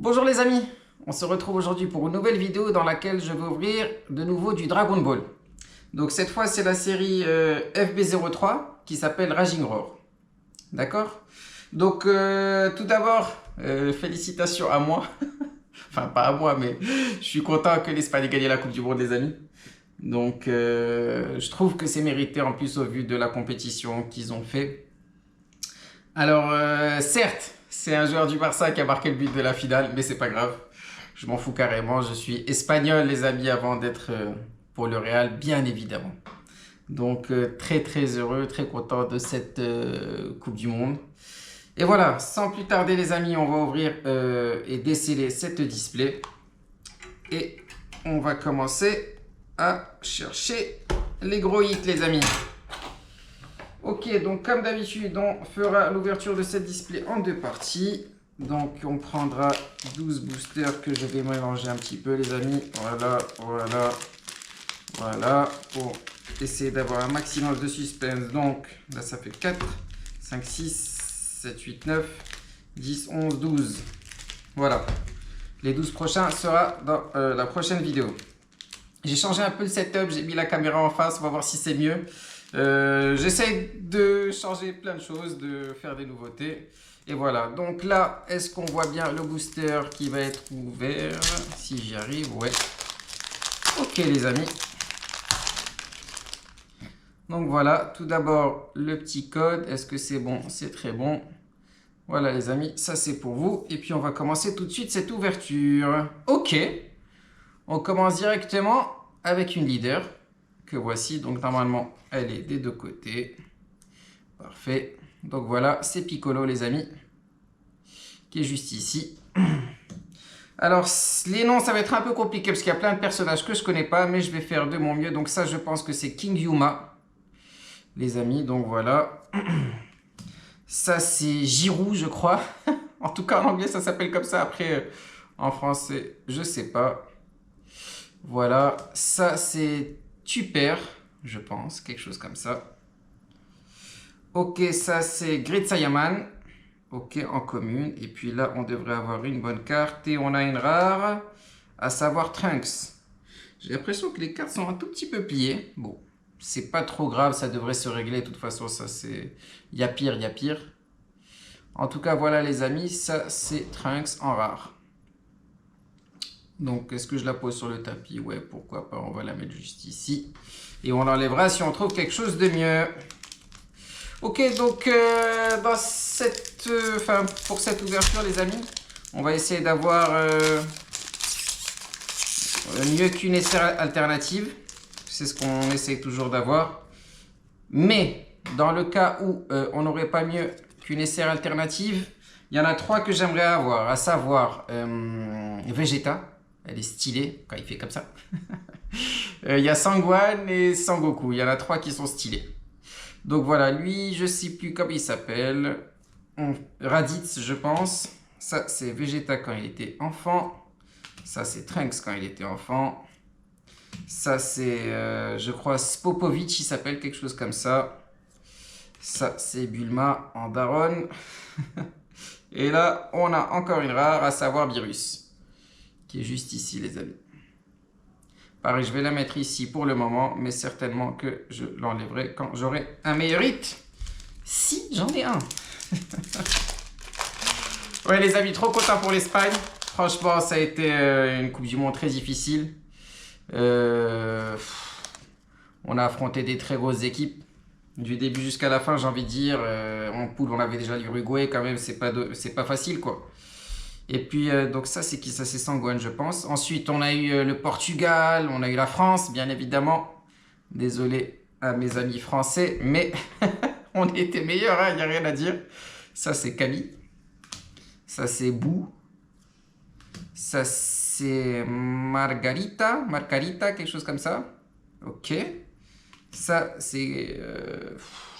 Bonjour les amis, on se retrouve aujourd'hui pour une nouvelle vidéo dans laquelle je vais ouvrir de nouveau du Dragon Ball. Donc cette fois c'est la série FB03 qui s'appelle Raging Roar. D'accord? Donc tout d'abord, félicitations à moi. Enfin pas à moi mais je suis content que l'Espagne ait gagné la Coupe du Monde les amis. Donc je trouve que c'est mérité en plus au vu de la compétition qu'ils ont fait. Alors, certes, c'est un joueur du Barça qui a marqué le but de la finale, mais c'est pas grave. Je m'en fous carrément. Je suis espagnol, les amis, avant d'être pour le Real, bien évidemment. Donc, très très heureux, très content de cette Coupe du Monde. Et voilà, sans plus tarder, les amis, on va ouvrir et déceler cette display. Et on va commencer à chercher les gros hits, les amis. Ok, donc comme d'habitude, on fera l'ouverture de cette display en deux parties. Donc on prendra 12 boosters que je vais mélanger un petit peu les amis. Voilà, voilà, voilà. Pour essayer d'avoir un maximum de suspense. Donc là ça fait 4, 5, 6, 7, 8, 9, 10, 11, 12. Voilà. Les 12 prochains sera dans la prochaine vidéo. J'ai changé un peu le setup, j'ai mis la caméra en face, on va voir si c'est mieux. J'essaie de changer plein de choses, de faire des nouveautés. Et voilà, donc là, est-ce qu'on voit bien le booster qui va être ouvert? Si j'y arrive, ouais. Ok les amis. Donc voilà, tout d'abord le petit code. Est-ce que c'est bon? C'est très bon. Voilà les amis, ça c'est pour vous. Et puis on va commencer tout de suite cette ouverture. Ok, on commence directement avec une leader. Que voici, donc normalement elle est des deux côtés. Parfait. Donc voilà, c'est Piccolo les amis, qui est juste ici. Alors les noms ça va être un peu compliqué parce qu'il y a plein de personnages que je connais pas, mais je vais faire de mon mieux. Donc ça je pense que c'est King Yuma les amis, donc voilà. Ça c'est Giroud je crois. En tout cas en anglais ça s'appelle comme ça, après en français je sais pas. Voilà, ça c'est Tupper, je pense, quelque chose comme ça. Ok, ça c'est Great Saiyaman. Ok, en commune. Et puis là, on devrait avoir une bonne carte. Et on a une rare, à savoir Trunks. J'ai l'impression que les cartes sont un tout petit peu pliées. Bon, c'est pas trop grave, ça devrait se régler. De toute façon, ça c'est... Il y a pire, il y a pire. En tout cas, voilà les amis, ça c'est Trunks en rare. Donc, est-ce que je la pose sur le tapis? Ouais, pourquoi pas, on va la mettre juste ici. Et on l'enlèvera si on trouve quelque chose de mieux. Ok, donc dans cette, pour cette ouverture, les amis, on va essayer d'avoir mieux qu'une essai alternative. C'est ce qu'on essaie toujours d'avoir. Mais dans le cas où on n'aurait pas mieux qu'une essai alternative, il y en a trois que j'aimerais avoir, à savoir Vegeta. Elle est stylée quand il fait comme ça. Il y a Sangwan et Sangoku. Il y en a trois qui sont stylés. Donc voilà, lui, je sais plus comment il s'appelle. Raditz, je pense. Ça, c'est Vegeta quand il était enfant. Ça, c'est Trunks quand il était enfant. Ça, c'est, je crois, Spopovich, il s'appelle quelque chose comme ça. Ça, c'est Bulma en daronne. Et là, on a encore une rare, à savoir Virus, qui est juste ici, les amis. Pareil, je vais la mettre ici pour le moment, mais certainement que je l'enlèverai quand j'aurai un meilleur hit. Si, j'en ai un. Ouais, les amis, trop content pour l'Espagne. Franchement, ça a été une Coupe du Monde très difficile. On a affronté des très grosses équipes. Du début jusqu'à la fin, j'ai envie de dire. En poule, on avait déjà l'Uruguay, quand même, c'est pas facile, quoi. Et puis, donc ça, c'est qui? Ça, c'est Sangwan, je pense. Ensuite, on a eu le Portugal, on a eu la France, bien évidemment. Désolé à mes amis français, mais on était meilleurs, il n'y a rien à dire. Ça, c'est Camille. Ça, c'est Bou. Ça, c'est Margarita, quelque chose comme ça. Ok. Ça, c'est,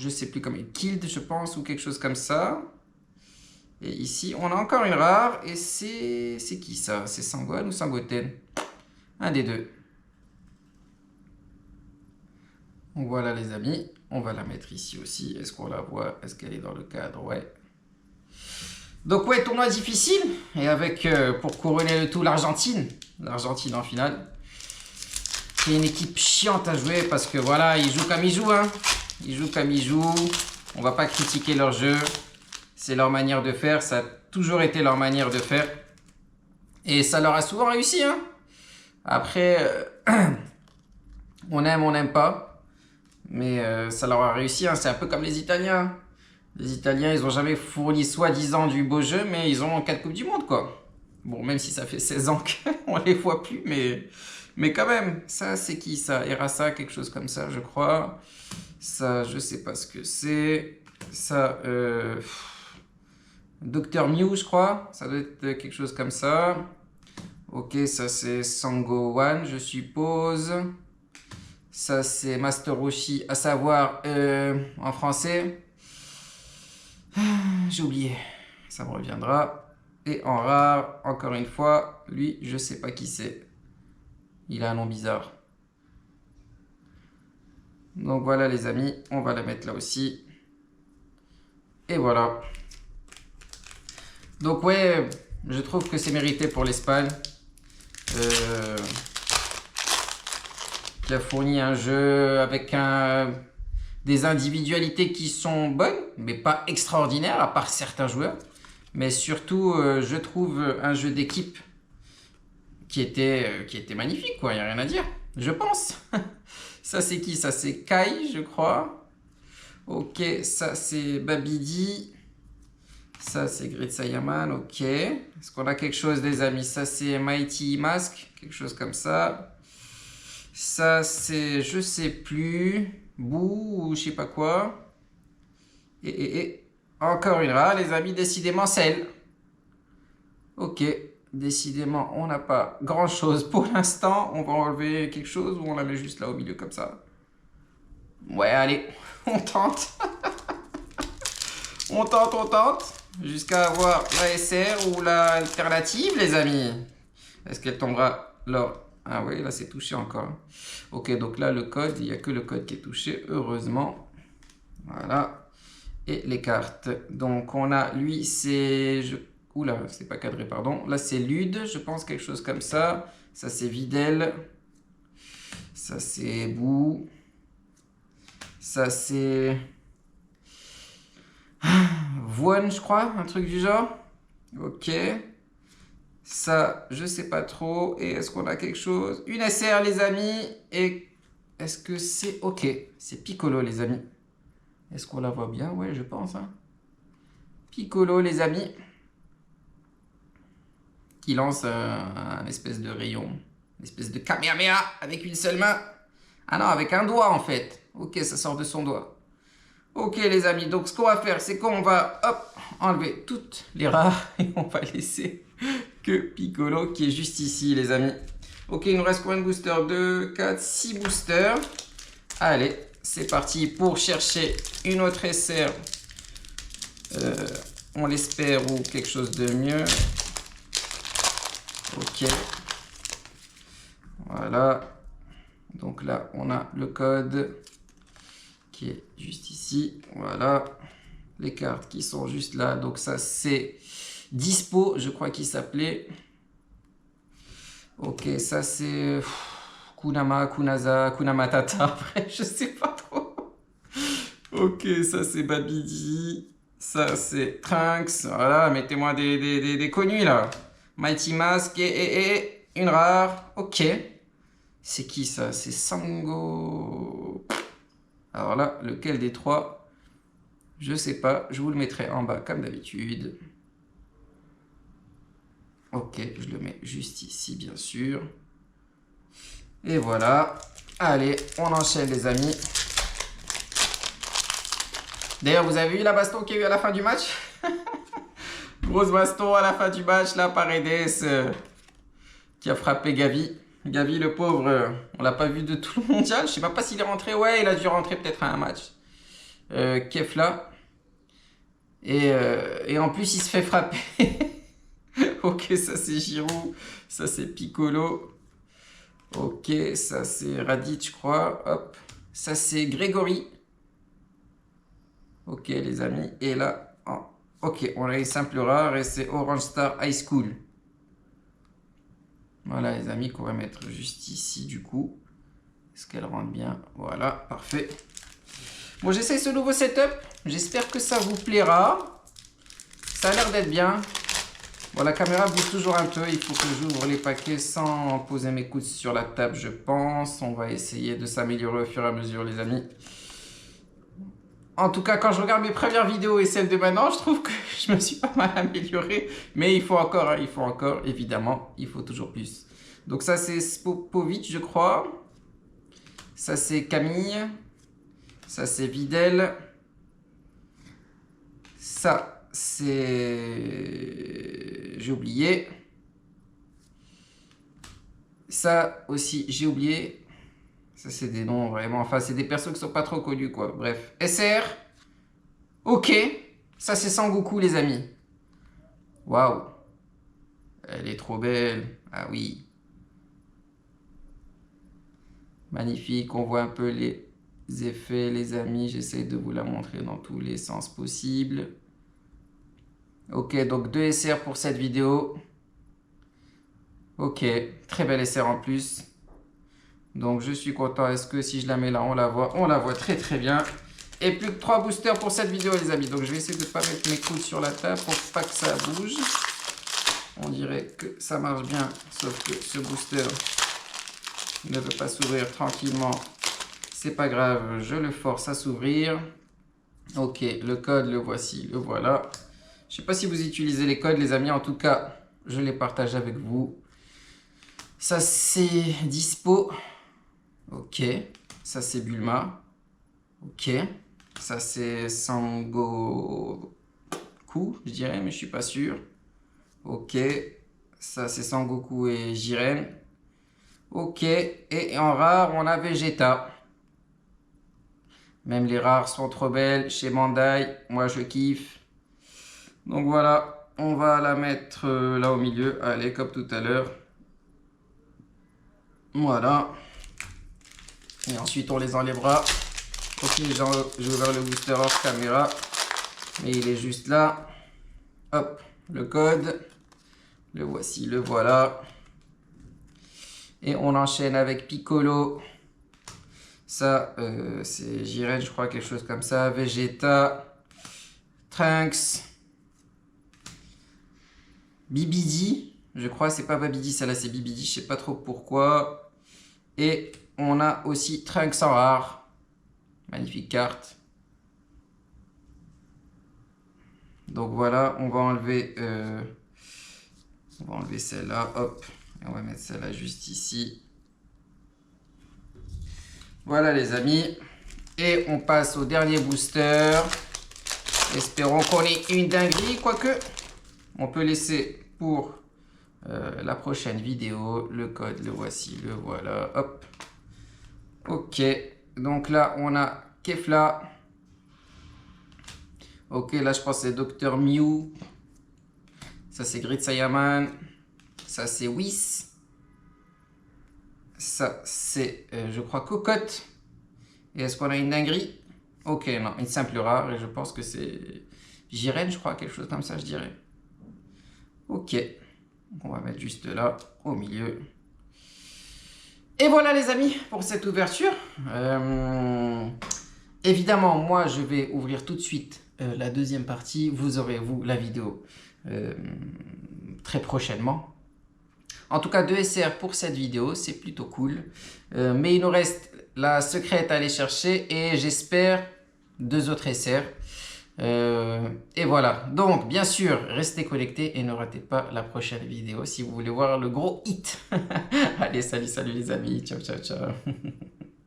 je sais plus comment, Kild, je pense, ou quelque chose comme ça. Et ici, on a encore une rare. Et c'est qui ça? C'est Sangwan ou Sangoten? Un des deux. Donc voilà les amis. On va la mettre ici aussi. Est-ce qu'on la voit? Est-ce qu'elle est dans le cadre? Ouais. Donc ouais, tournoi difficile. Et avec, pour couronner le tout, l'Argentine. L'Argentine en finale. C'est une équipe chiante à jouer parce que voilà, ils jouent comme ils jouent. Hein. Ils jouent comme ils jouent. On va pas critiquer leur jeu. C'est leur manière de faire. Ça a toujours été leur manière de faire. Et ça leur a souvent réussi. Hein. Après, on aime, on n'aime pas. Mais ça leur a réussi. Hein. C'est un peu comme les Italiens. Les Italiens, ils n'ont jamais fourni soi-disant du beau jeu, mais ils ont 4 Coupes du Monde, quoi. Bon, même si ça fait 16 ans qu'on les voit plus, mais quand même. Ça, c'est qui, ça? Erasa, quelque chose comme ça, je crois. Ça, je sais pas ce que c'est. Ça, Dr Mew, je crois. Ça doit être quelque chose comme ça. Ok, ça, c'est Sango One, je suppose. Ça, c'est Master Roshi, à savoir, en français... J'ai oublié, ça me reviendra. Et en rare, encore une fois, lui, je sais pas qui c'est. Il a un nom bizarre. Donc voilà les amis, on va la mettre là aussi. Et voilà. Donc ouais, je trouve que c'est mérité pour l'Espagne. Qui a fourni un jeu avec des individualités qui sont bonnes, mais pas extraordinaires, à part certains joueurs. Mais surtout, je trouve un jeu d'équipe qui était magnifique, quoi. Il n'y a rien à dire, je pense. Ça, c'est qui? Ça, c'est Kai, je crois. Ok, ça, c'est Babidi. Ça, c'est Gritsayaman, ok. Est-ce qu'on a quelque chose, les amis? Ça, c'est Mighty Mask, quelque chose comme ça. Ça, c'est, je sais plus... Bou ou je sais pas quoi. Et encore une rare, les amis, décidément celle. Ok, décidément, on n'a pas grand chose pour l'instant. On va enlever quelque chose ou on la met juste là au milieu comme ça. Ouais, allez, on tente. On tente. Jusqu'à avoir la SR ou l'alternative, les amis. Est-ce qu'elle tombera là? Ah oui, là c'est touché encore. Ok, donc là le code, il n'y a que le code qui est touché, heureusement. Voilà. Et les cartes. Donc on a, lui c'est... Oula, c'est pas cadré, pardon. Là c'est Lude, je pense, quelque chose comme ça. Ça c'est Videl. Ça c'est Bou. Ça c'est... Voine, je crois, un truc du genre. Ok. Ça, je sais pas trop. Et est-ce qu'on a quelque chose? Une SR, les amis. Et est-ce que c'est... Ok, c'est Piccolo, les amis. Est-ce qu'on la voit bien? Ouais, je pense. Hein. Piccolo, les amis. Qui lance un espèce de rayon. Une espèce de Kamehameha avec une seule main. Ah non, avec un doigt, en fait. Ok, ça sort de son doigt. Ok, les amis. Donc, ce qu'on va faire, c'est qu'on va, hop, enlever toutes les rares. Et on va laisser... que Piccolo qui est juste ici, les amis. Ok, il nous reste combien de boosters? 2, 4, 6 boosters. Allez, c'est parti pour chercher une autre SR. On l'espère, ou quelque chose de mieux. Ok. Voilà. Donc là, on a le code qui est juste ici. Voilà. Les cartes qui sont juste là. Donc ça, c'est... Dispo, je crois qu'il s'appelait. Ok, ça c'est Kunama, Kunaza, Kunamatata. Après, je sais pas trop. Ok, ça c'est Babidi. Ça c'est Trunks. Voilà, mettez-moi des connus là. Mighty Mask et une rare. Ok. C'est qui ça? C'est Sango. Alors là, lequel des trois? Je sais pas. Je vous le mettrai en bas comme d'habitude. Ok, je le mets juste ici, bien sûr. Et voilà. Allez, on enchaîne, les amis. D'ailleurs, vous avez vu la baston qu'il y a eu à la fin du match? Grosse baston à la fin du match, là, par Edes, qui a frappé Gavi. Gavi, le pauvre, on l'a pas vu de tout le mondial. Je sais même pas s'il est rentré. Ouais, il a dû rentrer peut-être à un match. Kefla. Et en plus, il se fait frapper. Ok, ça c'est Giroud, ça c'est Piccolo. Ok, ça c'est Radic, je crois. Hop, ça c'est Grégory. Ok, les amis. Et là, oh, Ok, on a une simple rare et c'est Orange Star High School. Voilà les amis, qu'on va mettre juste ici du coup. Est-ce qu'elle rentre bien? Voilà, parfait. Bon, j'essaie ce nouveau setup. J'espère que ça vous plaira. Ça a l'air d'être bien. Bon, la caméra bouge toujours un peu. Il faut que j'ouvre les paquets sans poser mes coudes sur la table, je pense. On va essayer de s'améliorer au fur et à mesure, les amis. En tout cas, quand je regarde mes premières vidéos et celles de maintenant, je trouve que je me suis pas mal amélioré. Mais il faut encore, hein, évidemment. Il faut toujours plus. Donc ça, c'est Spopovic, je crois. Ça, c'est Camille. Ça, c'est Vidal. Ça, c'est... J'ai oublié. Ça aussi, j'ai oublié. Ça, c'est des noms vraiment... Enfin, c'est des persos qui sont pas trop connus, quoi. Bref. SR. Ok. Ça, c'est Sangoku, les amis. Waouh. Elle est trop belle. Ah oui. Magnifique. On voit un peu les effets, les amis. J'essaie de vous la montrer dans tous les sens possibles. Ok, donc 2 SR pour cette vidéo. Ok, très belle SR en plus. Donc je suis content. Est-ce que si je la mets là, on la voit? On la voit très très bien. Et plus que 3 boosters pour cette vidéo, les amis. Donc je vais essayer de ne pas mettre mes coudes sur la table pour pas que ça bouge. On dirait que ça marche bien, sauf que ce booster ne veut pas s'ouvrir tranquillement. C'est pas grave, je le force à s'ouvrir. Ok, le code, le voici, le voilà. Je sais pas si vous utilisez les codes, les amis. En tout cas, je les partage avec vous. Ça, c'est Dispo. Ok. Ça, c'est Bulma. Ok. Ça, c'est Sangoku, je dirais, mais je suis pas sûr. Ok. Ça, c'est Sangoku et Jiren. Ok. Et en rare, on a Vegeta. Même les rares sont trop belles chez Bandai. Moi, je kiffe. Donc voilà, on va la mettre là au milieu. Allez, comme tout à l'heure. Voilà. Et ensuite, on les enlèvera. Ok, j'ai ouvert le booster hors caméra. Mais il est juste là. Hop, le code. Le voici, le voilà. Et on enchaîne avec Piccolo. Ça, c'est Jiren, je crois, quelque chose comme ça. Vegeta. Trunks. Bibidi. Je crois que c'est pas Babidi, celle-là c'est Bibidi. Je sais pas trop pourquoi. Et on a aussi Trunks en rare. Magnifique carte. Donc voilà, on va enlever celle-là. Hop. Et on va mettre celle-là juste ici. Voilà les amis. Et on passe au dernier booster. Espérons qu'on ait une dinguerie. Quoique, on peut laisser pour la prochaine vidéo. Le code, le voici, le voilà. Hop. Ok. Donc là, on a Kefla. Ok, là, je pense que c'est Dr. Mew. Ça, c'est Grid Saiyaman. Ça, c'est Whis. Ça, c'est, je crois, Cocotte. Et est-ce qu'on a une dinguerie? Ok, non, une simple rare. Et je pense que c'est Jiren, je crois, quelque chose comme ça, je dirais. Ok. On va mettre juste là, au milieu. Et voilà, les amis, pour cette ouverture. Évidemment, moi, je vais ouvrir tout de suite la deuxième partie. Vous aurez, vous, la vidéo très prochainement. En tout cas, 2 SR pour cette vidéo, c'est plutôt cool. Mais il nous reste la secrète à aller chercher et j'espère 2 autres SR. Et voilà. Donc, bien sûr, restez connectés et ne ratez pas la prochaine vidéo si vous voulez voir le gros hit. Allez, salut, salut les amis. Ciao, ciao, ciao.